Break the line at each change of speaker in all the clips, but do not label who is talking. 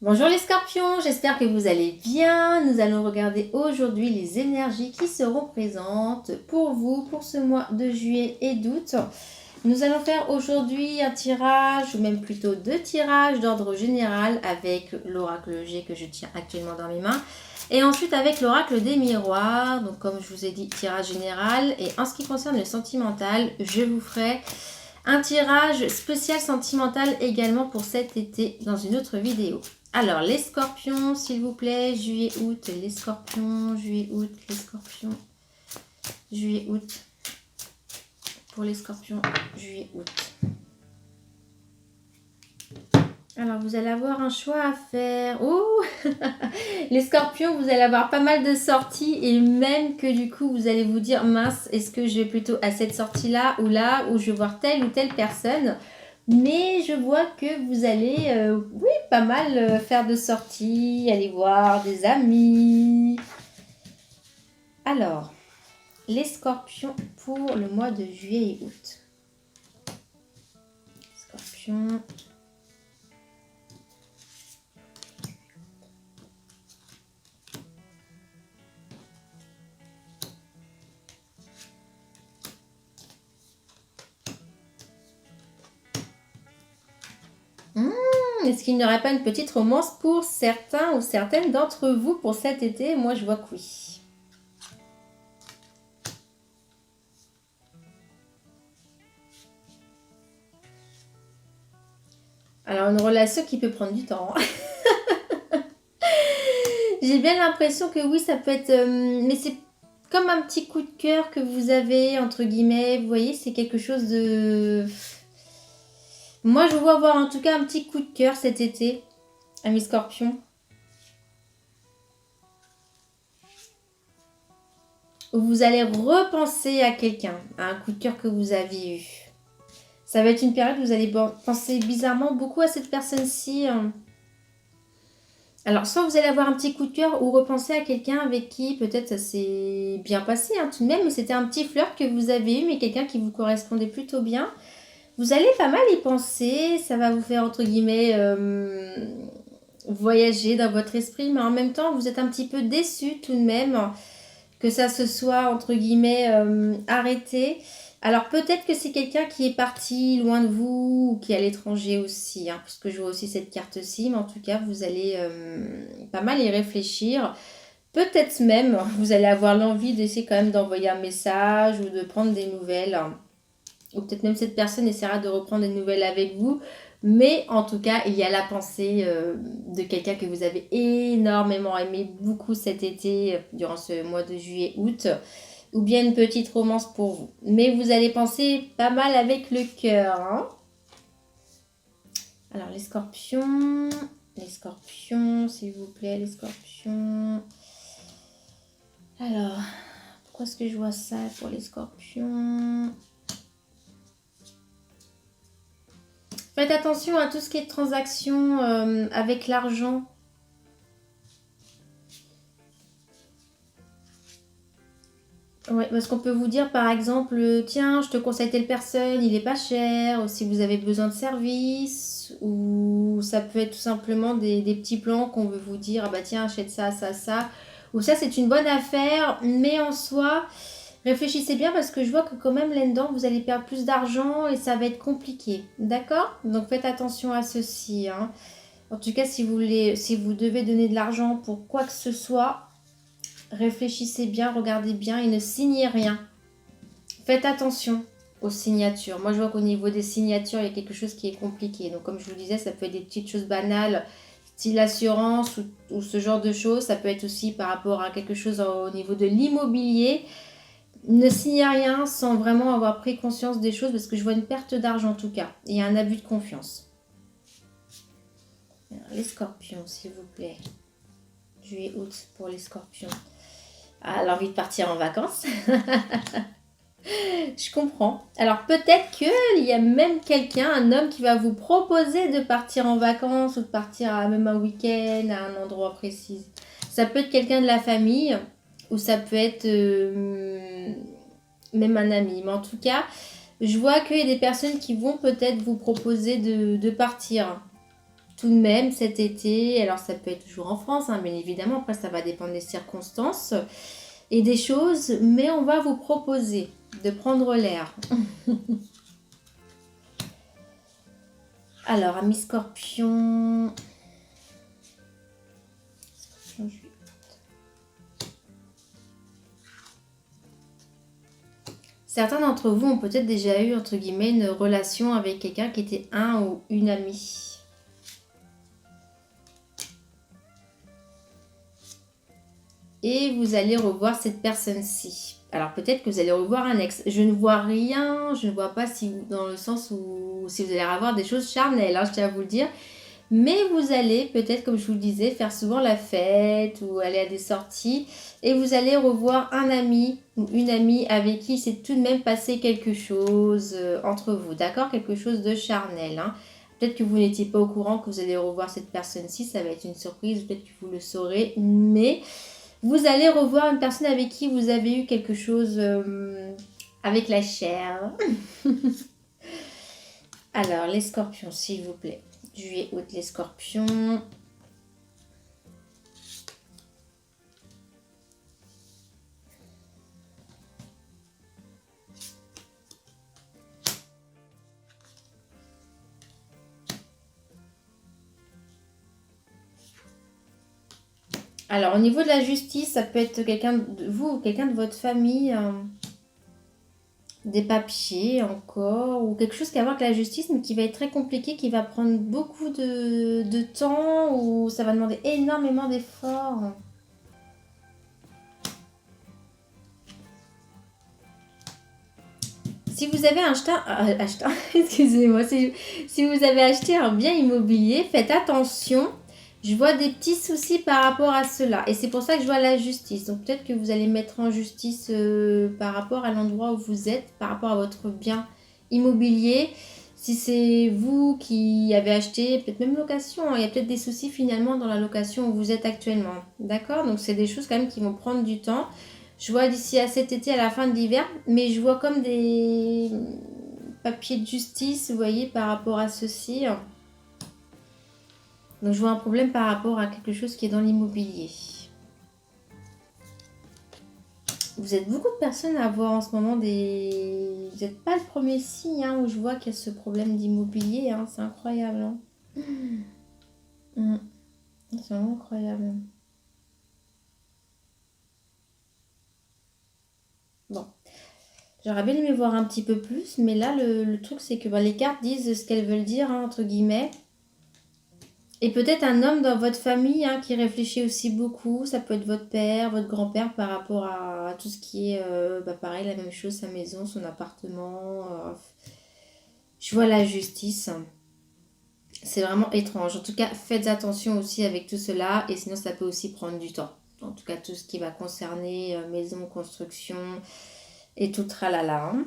Bonjour les scorpions, j'espère que vous allez bien. Nous allons regarder aujourd'hui les énergies qui seront présentes pour vous pour ce mois de juillet et d'août. Nous allons faire aujourd'hui un tirage, ou même plutôt deux tirages d'ordre général avec l'oracle G que je tiens actuellement dans mes mains. Et ensuite avec l'oracle des miroirs, donc comme je vous ai dit, tirage général. Et en ce qui concerne le sentimental, je vous ferai un tirage spécial sentimental également pour cet été dans une autre vidéo. Alors, les scorpions, s'il vous plaît, juillet, août, les scorpions, juillet, août, les scorpions, juillet, août, pour les scorpions, juillet, août. Alors, vous allez avoir un choix à faire. Oh les scorpions, vous allez avoir pas mal de sorties et même que du coup, vous allez vous dire, mince, est-ce que je vais plutôt à cette sortie-là, ou je vais voir telle ou telle personne. Mais je vois que vous allez, oui, pas mal faire de sorties, aller voir des amis. Alors, les scorpions pour le mois de juillet et août. Scorpions. Est-ce qu'il n'y aurait pas une petite romance pour certains ou certaines d'entre vous pour cet été? Moi, je vois que oui. Alors, une relation qui peut prendre du temps. J'ai bien l'impression que oui, ça peut être... mais c'est comme un petit coup de cœur que vous avez, entre guillemets. Vous voyez, c'est quelque chose de... Moi, je vois avoir en tout cas un petit coup de cœur cet été, amis scorpions. Où vous allez repenser à quelqu'un, à un coup de cœur que vous aviez eu. Ça va être une période où vous allez penser bizarrement beaucoup à cette personne-ci. Alors, soit vous allez avoir un petit coup de cœur ou repenser à quelqu'un avec qui peut-être ça s'est bien passé tout de même, mais c'était un petit flirt que vous avez eu, mais quelqu'un qui vous correspondait plutôt bien. Vous allez pas mal y penser, ça va vous faire entre guillemets voyager dans votre esprit, mais en même temps vous êtes un petit peu déçu tout de même que ça se soit entre guillemets arrêté. Alors peut-être que c'est quelqu'un qui est parti loin de vous ou qui est à l'étranger aussi, parce que je vois aussi cette carte-ci, mais en tout cas vous allez pas mal y réfléchir. Peut-être même vous allez avoir l'envie d'essayer quand même d'envoyer un message ou de prendre des nouvelles. Ou peut-être même cette personne essaiera de reprendre des nouvelles avec vous. Mais en tout cas, il y a la pensée de quelqu'un que vous avez énormément aimé beaucoup cet été, durant ce mois de juillet-août. Ou bien une petite romance pour vous. Mais vous allez penser pas mal avec le cœur. Alors, les scorpions, s'il vous plaît, les scorpions. Alors, pourquoi est-ce que je vois ça pour les scorpions? Faites attention à tout ce qui est transaction avec l'argent. Ouais, parce qu'on peut vous dire par exemple, tiens, je te conseille telle personne, il est pas cher, ou si vous avez besoin de service, ou ça peut être tout simplement des petits plans qu'on veut vous dire, ah bah tiens, achète ça, ça, ça, ou ça c'est une bonne affaire, mais en soi, réfléchissez bien parce que je vois que quand même là-dedans, vous allez perdre plus d'argent et ça va être compliqué, d'accord? Donc faites attention à ceci. En tout cas, si vous devez donner de l'argent pour quoi que ce soit, réfléchissez bien, regardez bien et ne signez rien. Faites attention aux signatures. Moi, je vois qu'au niveau des signatures, il y a quelque chose qui est compliqué. Donc, comme je vous disais, ça peut être des petites choses banales, style assurance ou ce genre de choses. Ça peut être aussi par rapport à quelque chose au niveau de l'immobilier. Ne signez rien sans vraiment avoir pris conscience des choses parce que je vois une perte d'argent en tout cas. Il y a un abus de confiance. Alors, les scorpions, s'il vous plaît. Juillet, août pour les scorpions. Ah, l'envie de partir en vacances. Je comprends. Alors peut-être qu'il y a même quelqu'un, un homme qui va vous proposer de partir en vacances ou de partir à même un week-end à un endroit précis. Ça peut être quelqu'un de la famille ou ça peut être même un ami. Mais en tout cas, je vois qu'il y a des personnes qui vont peut-être vous proposer de partir. tout de même cet été. Alors ça peut être toujours en France, hein, bien évidemment, après ça va dépendre des circonstances et des choses, mais on va vous proposer de prendre l'air. Alors, ami Scorpion. Certains d'entre vous ont peut-être déjà eu, entre guillemets, une relation avec quelqu'un qui était un ou une amie. Et vous allez revoir cette personne-ci. Alors peut-être que vous allez revoir un ex. Je ne vois rien, je ne vois pas si vous, dans le sens où si vous allez avoir des choses charnelles, hein, je tiens à vous le dire. Mais vous allez peut-être, comme je vous le disais, faire souvent la fête ou aller à des sorties. Et vous allez revoir un ami ou une amie avec qui c'est tout de même passé quelque chose entre vous. D'accord? Quelque chose de charnel. Hein. Peut-être que vous n'étiez pas au courant que vous allez revoir cette personne-ci. Ça va être une surprise. Peut-être que vous le saurez. Mais vous allez revoir une personne avec qui vous avez eu quelque chose avec la chair. Alors, les scorpions, s'il vous plaît. Juillet, août, les scorpions. Alors, au niveau de la justice, ça peut être quelqu'un de vous ou quelqu'un de votre famille, des papiers encore, ou quelque chose qui a à voir avec la justice, mais qui va être très compliqué, qui va prendre beaucoup de temps, ou ça va demander énormément d'efforts. Si vous avez excusez-moi, si vous avez acheté un bien immobilier, faites attention. Je vois des petits soucis par rapport à cela. Et c'est pour ça que je vois la justice. Donc peut-être que vous allez mettre en justice par rapport à l'endroit où vous êtes, par rapport à votre bien immobilier. Si c'est vous qui avez acheté, peut-être même location, hein, il y a peut-être des soucis finalement dans la location où vous êtes actuellement. D'accord? Donc c'est des choses quand même qui vont prendre du temps. Je vois d'ici à cet été, à la fin de l'hiver, mais je vois comme des papiers de justice, vous voyez, par rapport à ceci. Donc je vois un problème par rapport à quelque chose qui est dans l'immobilier. Vous êtes beaucoup de personnes à avoir en ce moment des... Vous n'êtes pas le premier signe hein, où je vois qu'il y a ce problème d'immobilier. Hein. C'est incroyable. Hein. C'est vraiment incroyable. Bon. J'aurais bien aimé voir un petit peu plus, mais là, le truc, c'est que les cartes disent ce qu'elles veulent dire, hein, entre guillemets. Et peut-être un homme dans votre famille hein, qui réfléchit aussi beaucoup. Ça peut être votre père, votre grand-père par rapport à tout ce qui est, pareil, la même chose, sa maison, son appartement. Je vois la justice. C'est vraiment étrange. En tout cas, faites attention aussi avec tout cela. Et sinon, ça peut aussi prendre du temps. En tout cas, tout ce qui va concerner maison, construction et tout tralala. Hein.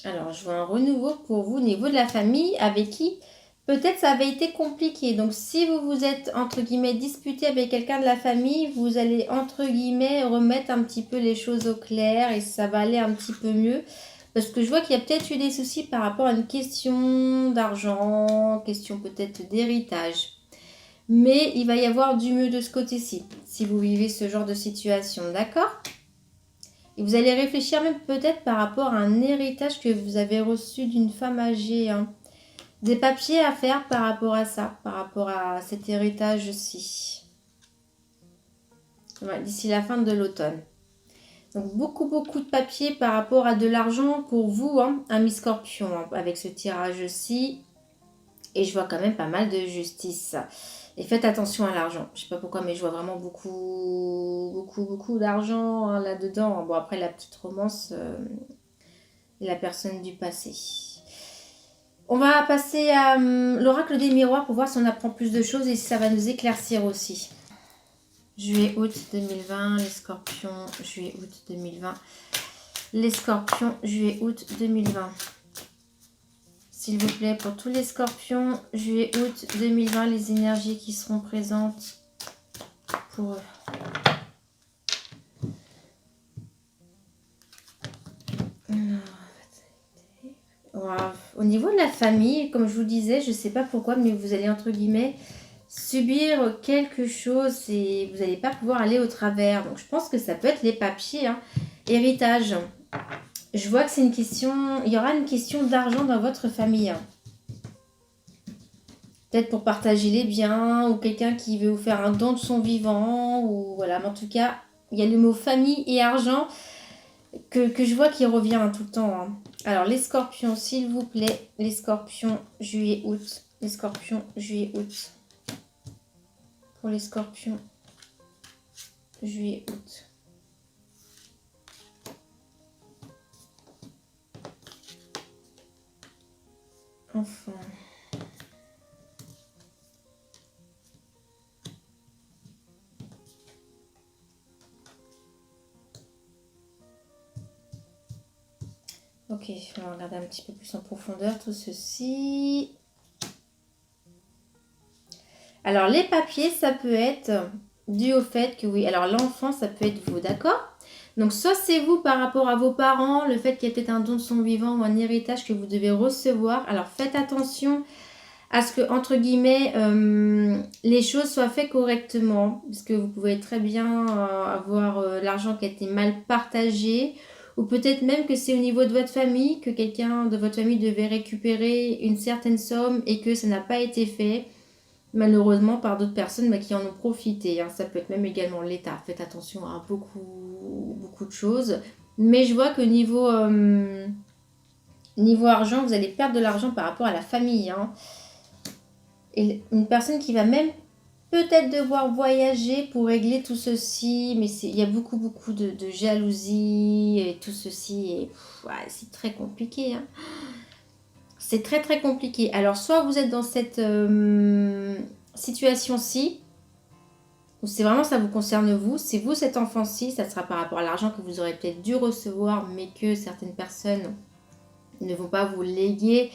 Alors, je vois un renouveau pour vous au niveau de la famille avec qui peut-être ça avait été compliqué. Donc, si vous vous êtes, entre guillemets, disputé avec quelqu'un de la famille, vous allez, entre guillemets, remettre un petit peu les choses au clair et ça va aller un petit peu mieux. Parce que je vois qu'il y a peut-être eu des soucis par rapport à une question d'argent, question peut-être d'héritage. Mais il va y avoir du mieux de ce côté-ci, si vous vivez ce genre de situation, d'accord ? Et vous allez réfléchir même peut-être par rapport à un héritage que vous avez reçu d'une femme âgée. Hein. Des papiers à faire par rapport à ça, par rapport à cet héritage-ci. Ouais, d'ici la fin de l'automne. Donc beaucoup de papiers par rapport à de l'argent pour vous, hein, ami Scorpion, hein, avec ce tirage-ci. Et je vois quand même pas mal de justice. Et faites attention à l'argent. Je sais pas pourquoi, mais je vois vraiment beaucoup d'argent hein, là-dedans. Bon, après, la petite romance et la personne du passé. On va passer à l'oracle des miroirs pour voir si on apprend plus de choses et si ça va nous éclaircir aussi. Juillet-août 2020, les scorpions, juillet-août 2020. Les scorpions, juillet-août 2020. S'il vous plaît, pour tous les scorpions, juillet-août 2020, les énergies qui seront présentes pour eux. Waouh. Au niveau de la famille, comme je vous disais, je ne sais pas pourquoi, mais vous allez, entre guillemets, subir quelque chose et vous n'allez pas pouvoir aller au travers. Donc, je pense que ça peut être les papiers, hein. Héritage. Je vois que c'est une question... Il y aura une question d'argent dans votre famille, hein. Peut-être pour partager les biens ou quelqu'un qui veut vous faire un don de son vivant. Ou voilà, mais en tout cas, il y a le mot famille et argent que je vois qui revient, hein, tout le temps, hein. Alors, les scorpions, s'il vous plaît. Les scorpions, juillet, août. Les scorpions, juillet, août. Pour les scorpions, juillet, août. Enfin. Ok, on va regarder un petit peu plus en profondeur tout ceci. Alors, les papiers, ça peut être dû au fait que, oui, alors l'enfant, ça peut être vous, d'accord? Donc, soit c'est vous par rapport à vos parents, le fait qu'il y ait peut-être un don de son vivant ou un héritage que vous devez recevoir. Alors, faites attention à ce que, entre guillemets, les choses soient faites correctement. Parce que vous pouvez très bien avoir l'argent qui a été mal partagé. Ou peut-être même que c'est au niveau de votre famille, que quelqu'un de votre famille devait récupérer une certaine somme et que ça n'a pas été fait. Malheureusement, par d'autres personnes qui en ont profité, hein. Ça peut être même également l'État. Faites attention à beaucoup de choses. Mais je vois que niveau argent, vous allez perdre de l'argent par rapport à la famille, hein. Et une personne qui va même peut-être devoir voyager pour régler tout ceci. Mais il y a beaucoup de jalousie et tout ceci. Et ouais, c'est très compliqué, hein. C'est très très compliqué. Alors, soit vous êtes dans cette situation-ci, où c'est vraiment ça vous concerne vous, c'est vous cet enfant-ci, ça sera par rapport à l'argent que vous aurez peut-être dû recevoir, mais que certaines personnes ne vont pas vous léguer,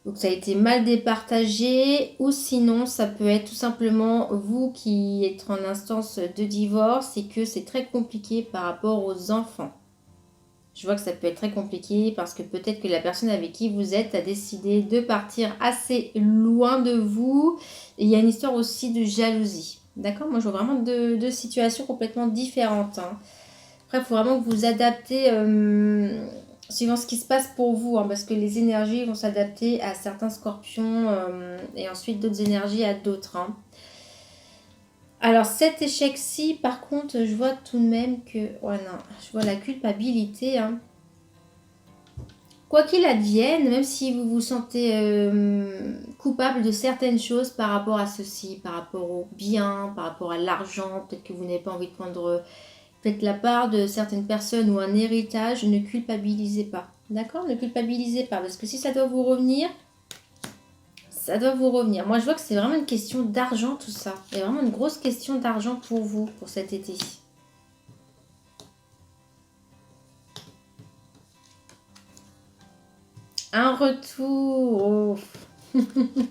donc ça a été mal départagé, ou sinon ça peut être tout simplement vous qui êtes en instance de divorce et que c'est très compliqué par rapport aux enfants. Je vois que ça peut être très compliqué parce que peut-être que la personne avec qui vous êtes a décidé de partir assez loin de vous. Et il y a une histoire aussi de jalousie. D'accord? Moi, je vois vraiment deux situations complètement différentes, hein. Après, il faut vraiment que vous vous adaptez suivant ce qui se passe pour vous, hein, parce que les énergies vont s'adapter à certains scorpions et ensuite d'autres énergies à d'autres, hein. Alors cet échec-ci, par contre, je vois tout de même que... Ouais, non, je vois la culpabilité, hein. Quoi qu'il advienne, même si vous vous sentez coupable de certaines choses par rapport à ceci, par rapport au bien, par rapport à l'argent, peut-être que vous n'avez pas envie de prendre peut-être la part de certaines personnes ou un héritage, ne culpabilisez pas. D'accord? Ne culpabilisez pas, parce que si ça doit vous revenir, ça doit vous revenir. Moi, je vois que c'est vraiment une question d'argent, tout ça. Il y a vraiment une grosse question d'argent pour vous, pour cet été. Un retour. Oh.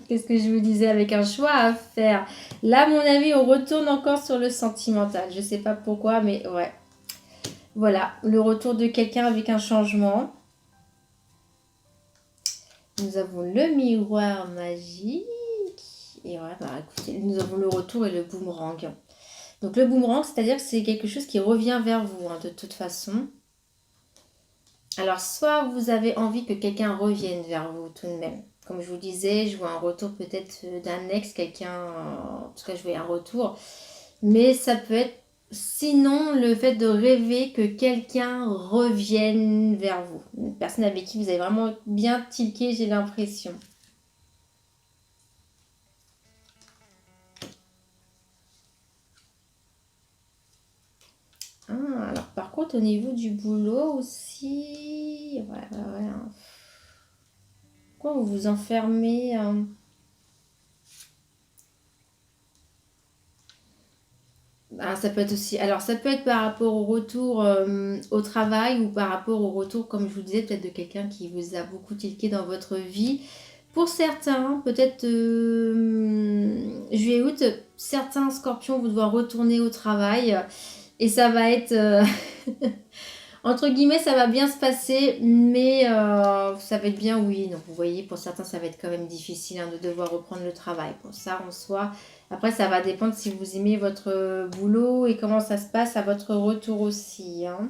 Qu'est-ce que je vous disais, avec un choix à faire. Là, à mon avis, on retourne encore sur le sentimental. Je sais pas pourquoi, mais ouais. Voilà, le retour de quelqu'un avec un changement. Nous avons le miroir magique. Et ouais, bah écoutez, nous avons le retour et le boomerang. Donc le boomerang, c'est-à-dire que c'est quelque chose qui revient vers vous, hein, de toute façon. Alors, soit vous avez envie que quelqu'un revienne vers vous tout de même. Comme je vous disais, je vois un retour peut-être d'un ex, quelqu'un, en tout cas je vois un retour. Mais ça peut être sinon le fait de rêver que quelqu'un revienne vers vous. Une personne avec qui vous avez vraiment bien tilqué, j'ai l'impression. Ah, alors par contre au niveau du boulot aussi... Ouais. Pourquoi vous vous enfermez, Ah, ça peut être aussi. Alors, ça peut être par rapport au retour au travail ou par rapport au retour, comme je vous disais, peut-être de quelqu'un qui vous a beaucoup tilqué dans votre vie. Pour certains, peut-être juillet-août, certains scorpions vont devoir retourner au travail et ça va être Entre guillemets, ça va bien se passer, mais ça va être bien, oui. Donc, vous voyez, pour certains, ça va être quand même difficile hein, de devoir reprendre le travail. Pour ça, en soi, après, ça va dépendre si vous aimez votre boulot et comment ça se passe à votre retour aussi. Hein.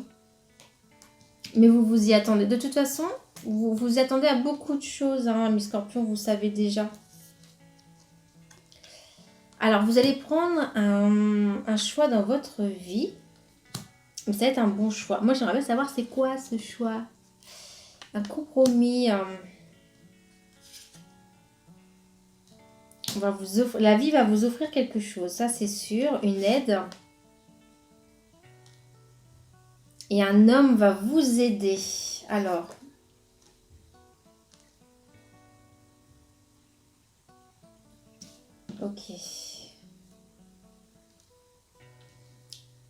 Mais vous vous y attendez. De toute façon, vous vous attendez à beaucoup de choses, hein, mes scorpions, vous savez déjà. Alors, vous allez prendre un choix dans votre vie. Mais ça va être un bon choix. Moi, j'aimerais bien savoir c'est quoi ce choix. Un compromis. On va vous offrir, la vie va vous offrir quelque chose, ça c'est sûr. Une aide. Et un homme va vous aider. Alors. Ok.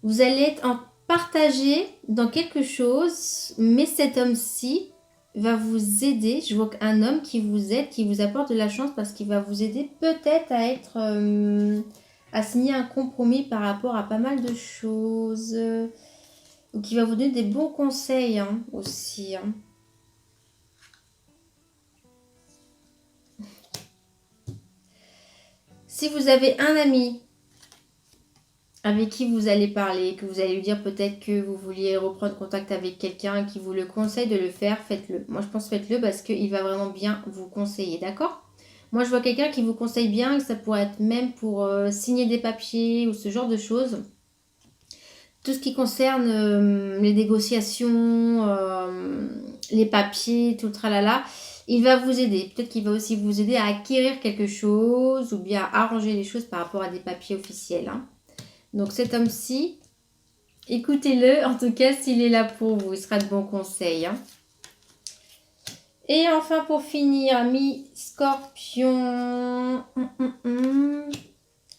Vous allez être en partager dans quelque chose, mais cet homme-ci va vous aider. Je vois un homme qui vous aide, qui vous apporte de la chance parce qu'il va vous aider peut-être à être à signer un compromis par rapport à pas mal de choses. Ou qui va vous donner des bons conseils hein, aussi. Hein. Si vous avez un ami avec qui vous allez parler, que vous allez lui dire peut-être que vous vouliez reprendre contact avec quelqu'un qui vous le conseille de le faire, faites-le. Moi, je pense faites-le parce qu'il va vraiment bien vous conseiller, d'accord? Moi, je vois quelqu'un qui vous conseille bien, et ça pourrait être même pour signer des papiers ou ce genre de choses. Tout ce qui concerne les négociations, les papiers, tout le tralala, il va vous aider. Peut-être qu'il va aussi vous aider à acquérir quelque chose ou bien à arranger les choses par rapport à des papiers officiels, hein. Donc cet homme-ci, écoutez-le, en tout cas s'il est là pour vous, il sera de bons conseils. Hein. Et enfin pour finir, mi-scorpion.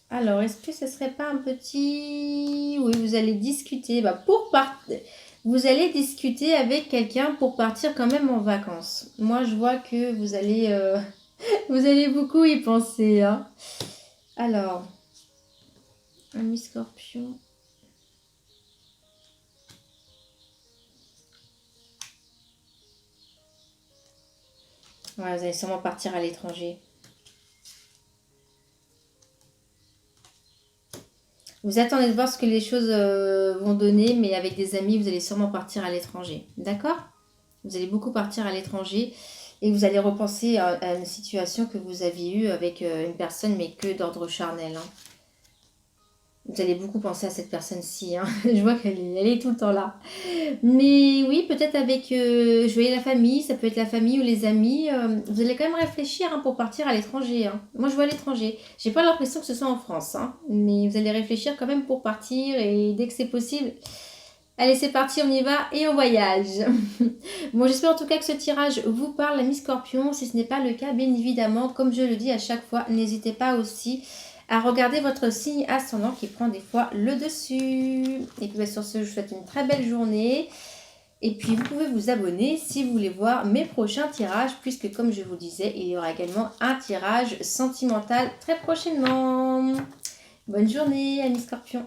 Alors, est-ce que ce serait pas un petit... Oui, vous allez discuter. Vous allez discuter avec quelqu'un pour partir quand même en vacances. Moi, je vois que vous allez, vous allez beaucoup y penser. Hein. Alors... Un mi-scorpion. Ouais, vous allez sûrement partir à l'étranger. Vous attendez de voir ce que les choses vont donner, mais avec des amis, vous allez sûrement partir à l'étranger. D'accord? Vous allez beaucoup partir à l'étranger et vous allez repenser à une situation que vous aviez eue avec une personne, mais que d'ordre charnel. Hein. Vous allez beaucoup penser à cette personne-ci. Hein. Je vois qu'elle est tout le temps là. Mais oui, peut-être avec, je voyais la famille, ça peut être la famille ou les amis. Vous allez quand même réfléchir hein, pour partir à l'étranger. Hein. Moi, je vois à l'étranger. J'ai pas l'impression que ce soit en France. Hein, mais vous allez réfléchir quand même pour partir et dès que c'est possible. Allez, c'est parti, on y va et on voyage. Bon, j'espère en tout cas que ce tirage vous parle, l'ami Scorpion. Si ce n'est pas le cas, bien évidemment, comme je le dis à chaque fois, n'hésitez pas aussi à regarder votre signe ascendant qui prend des fois le dessus. Et puis sur ce, je vous souhaite une très belle journée. Et puis vous pouvez vous abonner si vous voulez voir mes prochains tirages, puisque comme je vous disais, il y aura également un tirage sentimental très prochainement. Bonne journée, amis Scorpions.